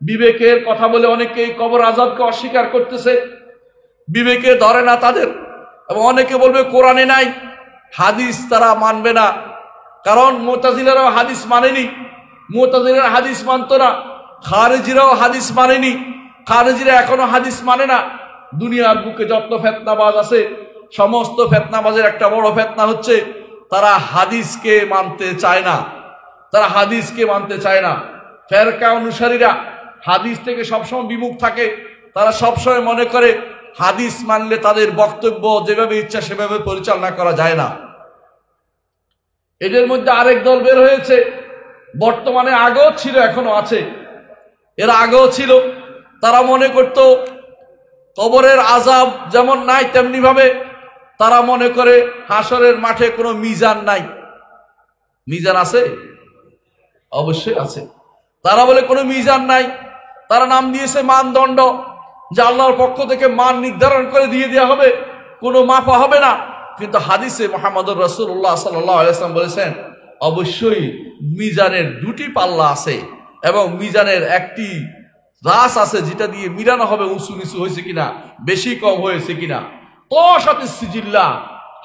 বিবেকের কথা বলে অনেকেই কবর আযাবকে অস্বীকার করতেছে, বিবেকে ধরে না তাদের। এবং অনেকে বলবে কোরআনে নাই, হাদিস তারা মানবে না, কারণ মুতাজিলারাও হাদিস মানেনি, মুতাজিলারা হাদিস মানতো না, খারেজিরাও হাদিস মানেনি, খারেজিরা এখনো হাদিস মানে না। দুনিয়ার বুকে যত ফেতনাবাজ আছে, সমস্ত ফেতনাবাজের একটা বড় ফেতনা হচ্ছে তারা হাদিসকে মানতে চায় না, তারা হাদিসকে মানতে চায় না। ফেরকা অনুসারীরা হাদিস থেকে সবসময় বিমুখ থাকে, তারা সবসময় মনে করে হাদিস মানলে তাদের বক্তব্য যেভাবে ইচ্ছা সেভাবে পরিচালনা করা যায় না। এদের মধ্যে আরেক দল বের হয়েছে, বর্তমানে আগেও ছিল, এখনো আছে, এর আগেও ছিল। তারা মনে করত কবরের আযাব যেমন নাই তেমনি ভাবে তারা মনে করে হাসরের মাঠে কোনো মিজান নাই। মিজান আছে? অবশ্যই আছে। তারা বলে কোনো মিজান নাই, তারা নাম দিয়েছে মানদণ্ড, যে আল্লাহর পক্ষ থেকে মান নির্ধারণ করে দিয়ে দেওয়া হবে, কোনো মাপা হবে না। কিন্তু হাদিসে মুহাম্মদুর রাসূলুল্লাহ সাল্লাল্লাহু আলাইহি ওয়াসাল্লাম বলেছেন অবশ্যই মিজানের দুটি পাল্লা আছে এবং মিজানের একটি রাস আছে যেটা দিয়ে মিলানো হবে উঁচু নিচু হয়েছে কিনা, বেশি কম হয়েছে কিনা। তো সাথে সিজিল্লা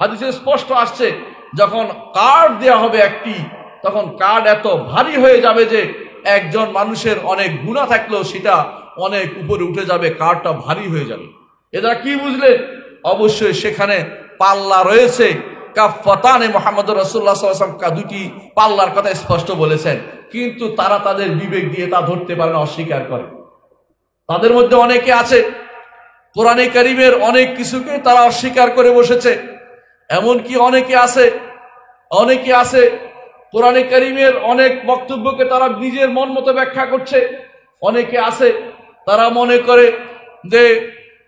হাদিসে স্পষ্ট আসছে, যখন কার্ড দেওয়া হবে একটি, তখন কার্ড এত ভারী হয়ে যাবে যে একজন মানুষের অনেক গুনাহ থাকলেও সেটা অনেক উপরে উঠে যাবে, কার্ডটা ভারী হয়ে যাবে। এরা কি বুঝলে? অবশ্যই সেখানে পাল্লা রয়েছে। কাফাতানে মুহাম্মদুর রাসূলুল্লাহ সাল্লাল্লাহু আলাইহি ওয়াসাল্লাম দুটি পাল্লার কথা স্পষ্ট বলেছেন, কিন্তু তারা তাদের বিবেক দিয়ে তা ধরতে পারে না, অস্বীকার করে। তাদের মধ্যে অনেকে আছে কোরআনে কারীমের অনেক কিছুকে তারা অস্বীকার করে বসেছে। এমনকি অনেকে আছে কোরআনে কারীমের অনেক বক্তব্যকে তারা নিজের মন মতো ব্যাখ্যা করছে। অনেকে আছে তারা মনে করে যে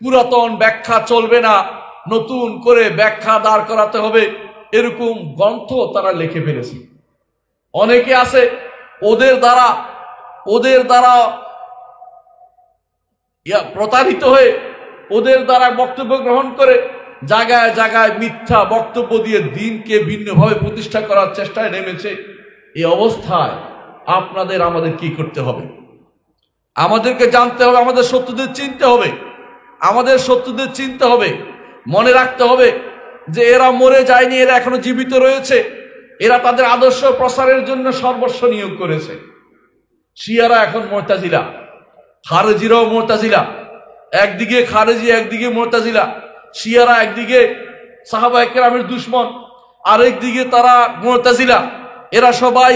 পুরাতন ব্যাখ্যা চলবে না, নতুন করে ব্যাখ্যা দাঁড় করাতে হবে, এরকম গ্রন্থ তারা লিখে ফেলেছে। অনেকে আছে ওদের দ্বারা প্রতারিত হয়ে ওদের দ্বারা বক্তব্য গ্রহণ করে জায়গায় জায়গায় মিথ্যা বক্তব্য দিয়ে দিনকে ভিন্নভাবে প্রতিষ্ঠা করার চেষ্টায় নেমেছে। এই অবস্থায় আপনাদের আমাদের কি করতে হবে? আমাদেরকে জানতে হবে, আমাদের শত্রুদের চিনতে হবে, মনে রাখতে হবে যে এরা মরে যায়নি, এরা এখনো জীবিত রয়েছে, এরা তাদের আদর্শ প্রসারের জন্য সর্বস্ব নিয়োগ করেছে। শিয়ারা এখন মুতাজিলা, খারেজিরাও মুতাজিলা, একদিকে খারেজি একদিকে মুতাজিলা। শিয়ারা একদিকে সাহাবায়ে কেরামের দুশমন, আরেকদিকে তারা মুতাজিলা। এরা সবাই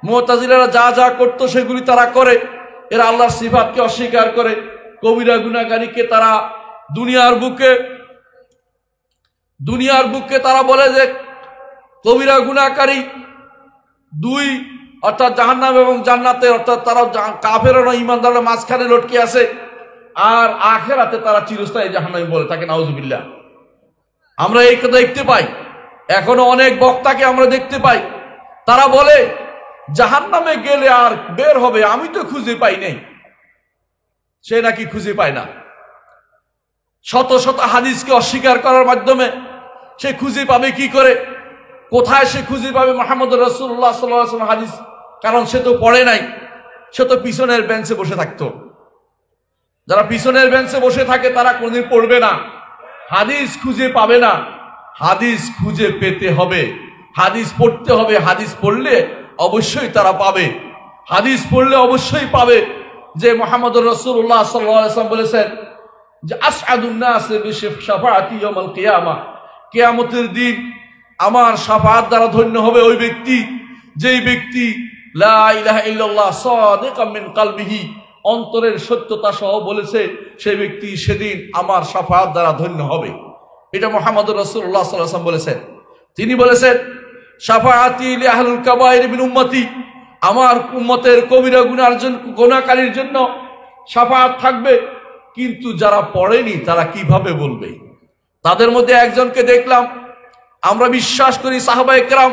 মুতাজিলারা যা যা করতো সেগুলি তারা করে। এরা আল্লাহর সিফাতকে অস্বীকার করে, কবিরা গুনাহগারীকে তারা দুনিয়ার বুকে তারা বলে যে কবিরা গুনাহকারী দুই, অর্থাৎ জাহান্নাম এবং জান্নাতে, অর্থাৎ তারা কাফেররা ঈমানদাররা মাঝখানে লটকে আছে, আর আখিরাতে তারা চিরস্থায়ী জাহান্নামী বলে থাকে। নাউজুবিল্লাহ। আমরা এই কথা দেখতে পাই, এখনো অনেক বক্তাকে আমরা দেখতে পাই, তারা বলে জাহান্নামে গেলে আর বের হবে, আমি তো খুঁজে পাই নাই। সে নাকি খুঁজে পায় না। শত শত হাদিসকে অস্বীকার করার মাধ্যমে সে খুঁজে পাবে কি করে? কোথায় সে খুঁজে পাবে মুহাম্মদুর রাসূলুল্লাহ সাল্লাল্লাহু আলাইহি ওয়াসাল্লাম হাদিস? কারণ সে তো পড়ে নাই, সে তো পিছনের বেঞ্চে বসে থাকতো। যারা পিছনের বেঞ্চে বসে থাকে তারা কোনদিন পড়বে না, হাদিস খুঁজে পাবে না। হাদিস খুঁজে পেতে হবে, হাদিস পড়তে হবে। হাদিস পড়লে অবশ্যই তারা পাবে, হাদিস পড়লে অবশ্যই পাবে যে মুহাম্মদুর রাসূলুল্লাহ সাল্লাল্লাহু আলাইহি ওয়াসাল্লাম বলেছেন যে আসআদুন নাস বিশফাআতি ইয়াউমাল কিয়ামা, কিয়ামতের দিন আমার শাফাআত দ্বারা ধন্য হবে ওই ব্যক্তি যেই ব্যক্তি লা ইলাহা ইল্লাল্লাহ সাদিকাম মিন কলবিহি, অন্তরের সত্যতা সহ বলেছে, সেই ব্যক্তি সেদিন আমার শাফাআত দ্বারা ধন্য হবে। এটা মুহাম্মদুর রাসূলুল্লাহ সাল্লাল্লাহু আলাইহি ওয়াসাল্লাম বলেছেন। তিনি বলেছেন শাফাআতি লি আহলুল কাবায়ের মিন উম্মতি, আমার উম্মতের কবিরা গুনাহকারীর জন্য শাফাআত থাকবে। কিন্তু যারা পড়েনি তারা কিভাবে বলবে? তাদের মধ্যে একজনকে দেখলাম, আমরা বিশ্বাস করি সাহাবায়ে কেরাম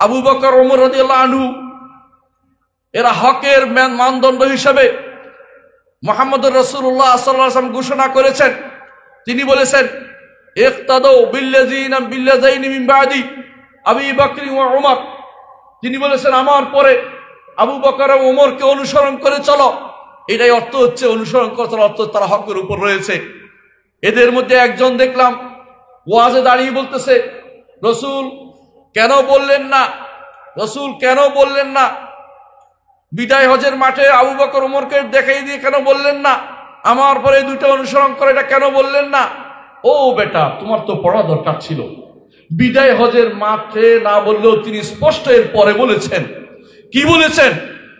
আবু বকর ওমর রাদিয়াল্লাহু আনহু এরা হকের মানদণ্ড হিসেবে মুহাম্মদুর রাসূলুল্লাহ সাল্লাল্লাহু আলাইহি ওয়াসাল্লাম ঘোষণা করেছেন। তিনি বলেছেন ইক্তাদু বিল্লাযিনা মিন বাদি আবু বকর ওয়া ওমর। তিনি বলেছেন আমার পরে আবু বকর ও ওমরকে অনুসরণ করে চলো। এটাই অর্থ হচ্ছে অনুসরণ করার অর্থ তারা হকের উপর রয়েছে। এদের মধ্যে একজন দেখলাম ওয়াজে দাঁড়িয়ে বলতেছে, রসুল কেন বললেন না, রসুল কেন বললেন না বিদায় হজের মাঠে আবু বকর ওমরকে দেখাই দিয়ে কেন বললেন না আমার পরে দুইটা অনুসরণ করে, এটা কেন বললেন না? ও বেটা, তোমার তো পড়া দরকার ছিল। বিদায় হজের মাঠে না বললেও তিনি স্পষ্ট এর পরে বলেছেন। কি বলেছেন?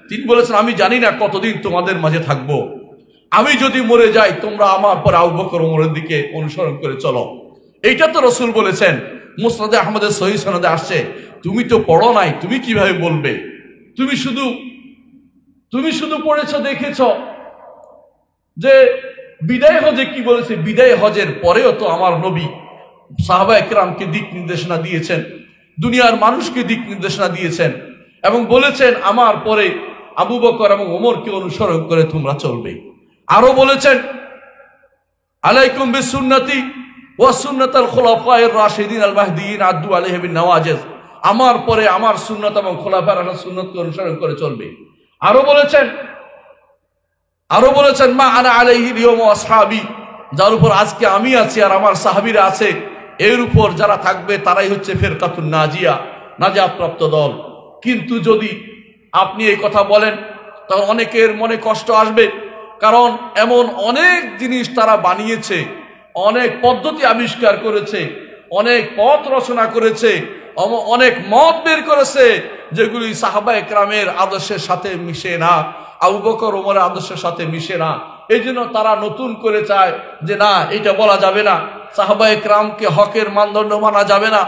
তিনি বলেছেন, আমি জানি না কতদিন তোমাদের মাঝে থাকবো, আমি যদি মরে যাই তোমরা আমার পর আবু বকর ওমরের দিকে অনুসরণ করে চলো। এইটা তো রসুল বলেছেন। মুসনাদে আহমদের সহিহ সনদে আসছে। তুমি তো পড়ো নাই, তুমি কিভাবে বলবে? তুমি শুধু পড়েছ, দেখেছ যে বিদায় হজে কি বলেছে। বিদায় হজের পরেও তো আমার নবী সাহাবায়ে কেরামকে দিক নির্দেশনা দিয়েছেন, দুনিয়ার মানুষকে দিক নির্দেশনা দিয়েছেন এবং বলেছেন আমার পরে আবু বকর এবং ওমরকে অনুসরণ করে তোমরা চলবে। আরো বলেছেন, আলাইকুম বিসুন্নতি ওয়া সুন্নাতাল খুলাফায়ে রাশিদিন আল মাহদিয়িন আদু আলাইহি বিন নওয়াজিজ, আমার পরে আমার সুন্নাত এবং খোলাফায়ে রাশিদিন সুন্নাতকে অনুসরণ করে চলবে। আরো বলেছেন মা আনা আলাইহি ইয়াউম আসহাবি, যার উপর আজকে আমি আছি আর আমার সাহাবীরা আছে, এর উপর যারা থাকবে তারাই হচ্ছে ফিরকাতুন নাজিয়া, নাজাত প্রাপ্ত দল। কিন্তু যদি আপনি এই কথা বলেন তখন অনেকের মনে কষ্ট আসবে, কারণ এমন অনেক জিনিস তারা বানিয়েছে, অনেক পদ্ধতি আবিষ্কার করেছে, অনেক পথ রচনা করেছে, অনেক মত বের করেছে যেগুলি সাহাবায়ে কেরামের আদর্শের সাথে মিশে না, আবু বকর ওমরের আদর্শের সাথে মিশে না। এই জন্য তারা নতুন করে চায় যে না, এটা বলা যাবে না, সাহাবায়ে কেরামকে হকের মানদণ্ড মানা যাবে না।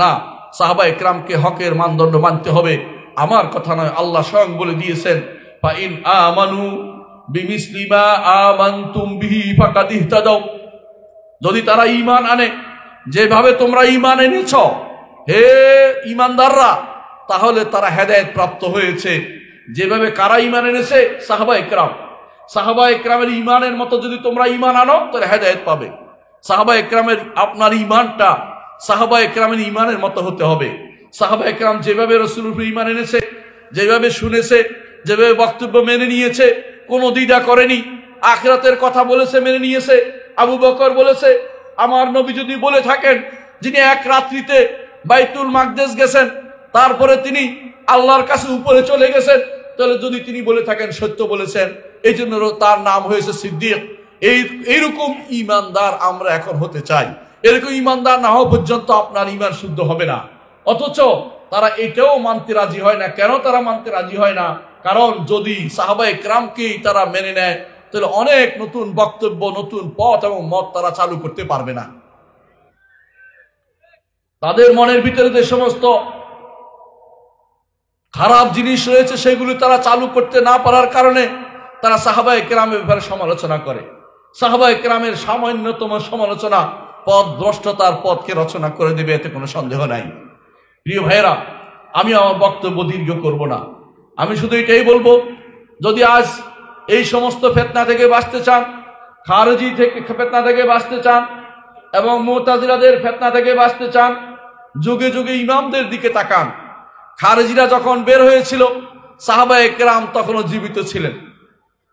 না, সাহাবায়ে কেরামকে হকের মানদণ্ড মানতে হবে। আমার কথা নয়, আল্লাহ স্বয়ং বলে দিয়েছেন, ফা ইন আমানু বিমিসলি মা আমানতুম বিহি ফাকাদ ইহতাদাও, যদি তারা ঈমান আনে যেভাবে তোমরা ঈমান এনেছ হে ঈমানদাররা, তাহলে তারা হেদায়েত প্রাপ্ত হয়েছে। যেভাবে কারা ঈমান এনেছে? সাহাবায়ে কেরাম। সাহাবায়ে কেরামের ঈমানের মতো যদি তোমরা ঈমান আনো তাহলে হেদায়েত পাবে। সাহাবায়ে কেরামের আপনার ঈমানটা সাহাবায়ে কেরামের ঈমানের মতো হতে হবে। সাহাবায়ে কেরাম যেভাবে রাসূলের উপর ঈমান এনেছে, যেভাবে শুনেছে, যেভাবে বক্তব্য মেনে নিয়েছে, কোনো দ্বিধা করেনি, আখিরাতের কথা বলেছে, মেনে নিয়েছে। আবু বকর বলেছে, আমার নবী যদি বলে থাকেন যিনি এক রাত্রিতে বাইতুল মাকদেস গেছেন, তারপরে তিনি আল্লাহর কাছে উপরে চলে গেছেন, তাহলে যদি তিনি বলে থাকেন সত্য বলেছেন, এই জন্য তার নাম হয়েছে সিদ্দিক। এইরকম ঈমানদার আমরা এখন হতে চাই। এরকম ঈমানদার না হওয়া পর্যন্ত আপনার ঈমান শুদ্ধ হবে না। অথচ তারা এটাও মানতে রাজি হয় না। কেন তারা মানতে রাজি হয় না? কারণ যদি সাহাবায়ে কেরামকেই তারা মেনে নেয় তাহলে অনেক নতুন বক্তব্য, নতুন পথ এবং মত তারা চালু করতে পারবে না। তাদের মনের ভিতরে যে সমস্ত খারাপ জিনিস রয়েছে সেগুলি তারা চালু করতে না পারার কারণে তারা সাহাবায়ে কেরামের ব্যাপারে সমালোচনা করে। সাহাবায়ে কেরামের সামান্যতম সমালোচনা পথ ভ্রষ্টতার পথকে রচনা করে দেবে, এতে কোনো সন্দেহ নাই। প্রিয় ভাইয়েরা, আমি আমার বক্তব্য দীর্ঘ করব না। আমি শুধু এটাই বলবো, যদি আজ এই সমস্ত ফিতনা থেকে বাঁচতে চান, খারেজি থেকে ফিতনা থেকে বাঁচতে চান এবং মুতাজিলাদের ফিতনা থেকে বাঁচতে চান, যুগে যুগে ইমামদের দিকে তাকান। খারেজিরা যখন বের হয়েছিল সাহাবায়ে কেরাম তখনও জীবিত ছিলেন।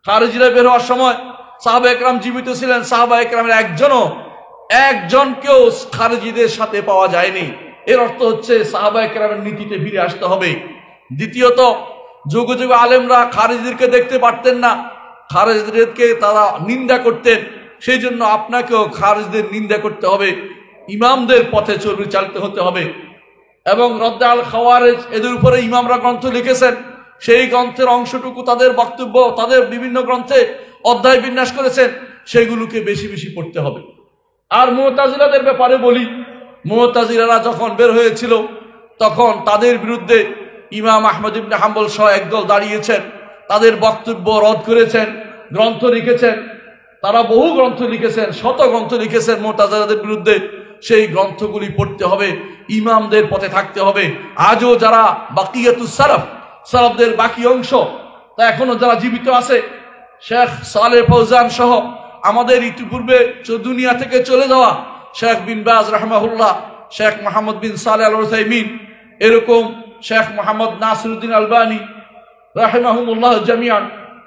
খারেজিরা বের হওয়ার সময় সাহাবায়ে কেরাম জীবিত ছিলেন। সাহাবায়ে কেরামের একজনকেও খারেজিদের সাথে পাওয়া যায়নি। এর অর্থ হচ্ছে সাহাবায়ে কেরামের নীতিতে ফিরে আসতে হবে। দ্বিতীয়ত, যুগে যুগে আলেমরা খারেজিদেরকে দেখতে পারতেন না, খারেজিদেরকে তারা নিন্দা করতেন। সেই জন্য আপনাকেও খারেজিদের নিন্দা করতে হবে, ইমামদের পথে চালিত হতে হবে। এবং রদ্দে আল খাওয়ারিজ, এদের উপরে ইমামরা গ্রন্থ লিখেছেন। সেই গ্রন্থের অংশটুকু তাদের বক্তব্য, তাদের বিভিন্ন গ্রন্থে অধ্যায় বিন্যাস করেছেন, সেগুলোকে বেশি বেশি পড়তে হবে। আর মুতাজিলাদের ব্যাপারে বলি, মুতাজিলারা যখন বের হয়েছিল তখন তাদের বিরুদ্ধে ইমাম আহমদ ইবনে হাম্বল সহ একদল দাঁড়িয়েছেন, তাদের বক্তব্য রদ করেছেন, গ্রন্থ লিখেছেন। তারা বহু গ্রন্থ লিখেছেন, শত গ্রন্থ লিখেছেন মুতাজিলাদের বিরুদ্ধে। সেই গ্রন্থগুলি পড়তে হবে, ইমামদের পথে থাকতে হবে। আজও যারা বাকিয়াতুস সালাফ, সালাফদের বাকি অংশ, তা এখনো যারা জীবিত আছে, শেখ সালেহ ফৌজান সহ আমাদের ইতিপূর্বে দুনিয়া থেকে চলে যাওয়া শেখ বিন বাজ রাহমাহুল্লাহ, শেখ মোহাম্মদ বিন সালেহ আল উসাইমিন, এরকম শেখ মোহাম্মদ নাসিরউদ্দিন আলবানী রাহিমাহুমুল্লাহ জামিয়ান,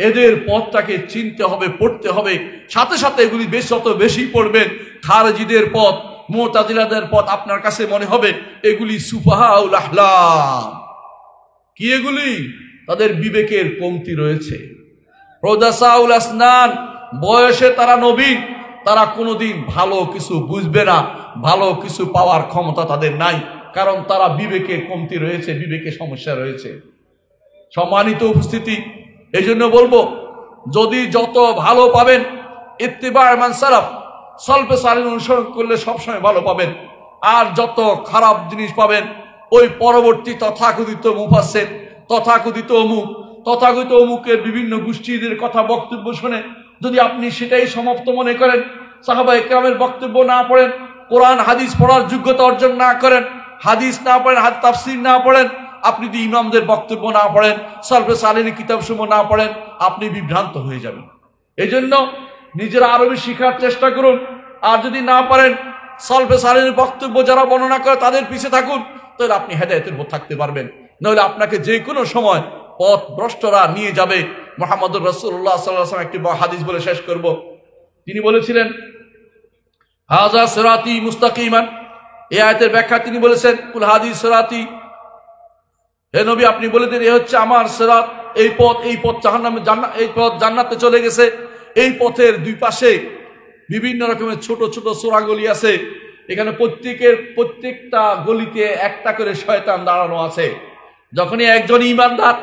এদের পথটাকে চিনতে হবে, পড়তে হবে। সাথে সাথে এগুলি যত বেশি পড়বেন, খারেজিদের পথ, মুতাজিলাদের পথ আপনার কাছে মনে হবে এগুলি সুফাহাউল আহলাম। কি এগুলি? তাদের বিবেকের কমতি রয়েছে। প্রদাসাউল আসনান, বয়সে তারা নবীন, তারা কোনোদিন ভালো কিছু বুঝবে না, ভালো কিছু পাওয়ার ক্ষমতা তাদের নাই, কারণ তারা বিবেকের কমতি রয়েছে, বিবেকে সমস্যা রয়েছে। সম্মানিত উপস্থিতি, এই জন্য বলবো, যদি যত ভালো পাবেন ইত্তিবা মান সালাফ, সলফে সালিহিন অনুসরণ করলে সবসময় ভালো পাবেন। আর যত খারাপ জিনিস পাবেন ওই পরবর্তী তথাকথিত মুফাসসির, তথাকথিত অমুকের বিভিন্ন গোষ্ঠীদের কথা, বক্তব্য শুনে যদি আপনি সেটাই সমাপ্ত মনে করেন, সাহাবায়ে কেরামের বক্তব্য না পড়েন, কোরআন হাদিস পড়ার যোগ্যতা অর্জন না করেন, হাদিস না পড়েন, তাফসীর না পড়েন, আপনি যদি ইমামদের বক্তব্য না পড়েন, সলফে সালিহিনের কিতাবসমূহ না পড়েন, আপনি বিভ্রান্ত হয়ে যাবেন। এই জন্য নিজেরা আরবি শিখার চেষ্টা করুন। আর যদি না পারেন, সলফে সালিহিনের বক্তব্য যারা বর্ণনা করে তাদের পিছে থাকুন, তাহলে আপনি হেদায়েতের উপর থাকতে পারবেন। নইলে আপনাকে যে কোনো সময় পথ ভ্রষ্টরা নিয়ে যাবে। মুহাম্মদুর রাসূলুল্লাহ সাল্লাল্লাহু আলাইহি ওয়াসাল্লাম একটি হাদিস বলে শেষ করব। তিনি বলেছিলেন, হাযা সিরাতি মুস্তাকিমান। এই আয়াতের ব্যাখ্যা তিনি বলেছেন, কুল হাদি সিরাতি, হে নবী আপনি বলে দিন, এ হচ্ছে আমার সিরাত, এই পথ জাহান্নামে, এই পথ জান্নাতে চলে গেছে। এই পথের দুই পাশে বিভিন্ন রকমের ছোট ছোট চোরাগলি আছে। এখানে প্রত্যেকটা গলিতে একটা করে শয়তান দাঁড়ানো আছে। যখনই একজন ঈমানদার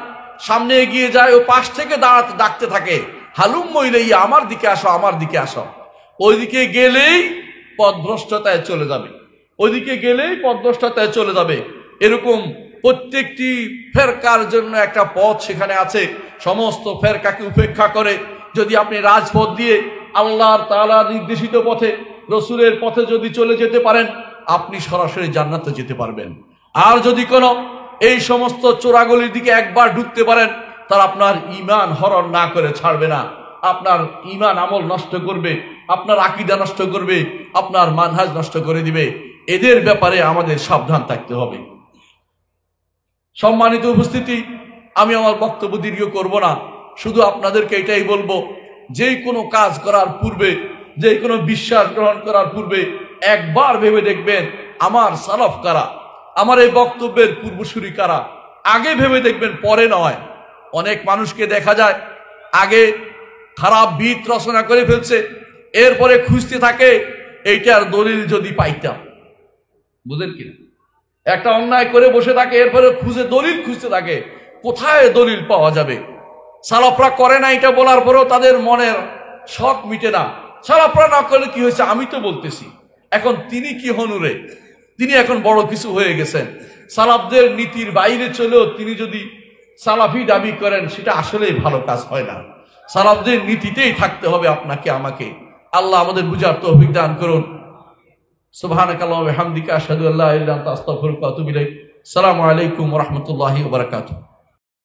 সামনে এগিয়ে যায়, ও পাশ থেকে ডাকতে থাকে, হালুম্মা ইলাইয়া, আমার দিকে আসো, আমার দিকে আসো। ওইদিকে গেলেই পথভ্রষ্টতায় চলে যাবে, ওইদিকে গেলেই পথভ্রষ্টতায় চলে যাবে। এরকম প্রত্যেকটি ফেরকার জন্য একটা পথ সেখানে আছে। সমস্ত ফেরকাকে উপেক্ষা করে যদি আপনি রাজপথ দিয়ে আল্লাহর তাআলা নির্দেশিত পথে, রসুলের পথে যদি চলে যেতে পারেন, আপনি সরাসরি জান্নাতে যেতে পারবেন। আর যদি কোনো এই সমস্ত চোরাগলির দিকে একবার ঢুকতে পারেন, তারা আপনার ঈমান হরণ না করে ছাড়বে না। আপনার ঈমান আমল নষ্ট করবে, আপনার আকীদা নষ্ট করবে, আপনার মানহাজ নষ্ট করে দিবে। এদের ব্যাপারে আমাদের সাবধান থাকতে হবে। সম্মানিত উপস্থিতি, আমি আমার বক্তব্য দীর্ঘ করব না, শুধু আপনাদেরকে এটাই বলবো, যে কোনো কাজ করার পূর্বে, যে কোনো বিশ্বাস গ্রহণ করার পূর্বে একবার ভেবে দেখবেন আমার সালাফ কারা, আমার এই বক্তব্যের পূর্বসূরি কারা। আগে ভেবে দেখবেন, পরে নয়। অনেক মানুষকে দেখা যায় আগে খারাপ বিত রচনা করে ফেলছে, এরপরে খুঁজতে থাকে এইটার দলিল যদি পাইতাম। বুঝেন কিনা? একটা অন্যায় করে বসে থাকে, এরপরে দলিল খুঁজতে থাকে, কোথায় দলিল পাওয়া যাবে। সালাফরা করে না এটা বলার পরেও তাদের মনের শখ মিটে না। সালাফরা না করলে কি হয়েছে, আমি তো বলতেছি। এখন তিনি কি হনুরে, তিনি এখন বড় কিছু হয়ে গেছেন। সালাফদের নীতির বাইরে চলেও তিনি যদি সালাফি দাবি করেন, সেটা আসলেই ভালো কাজ হয় না। সালাফদের নীতিতেই থাকতে হবে আপনাকে, আমাকে। আল্লাহ আমাদের বুঝার তৌফিক দান করুন। সুবহানাকাল্লাহু ওয়া বিহামদিকা, আশহাদু আল্লা ইলাহা ইল্লা আনতা, আস্তাগফিরুকা ওয়া আতুবু ইলাইক। আসসালামু আলাইকুম ওয়া রাহমাতুল্লাহি ওয়া বারাকাতুহু।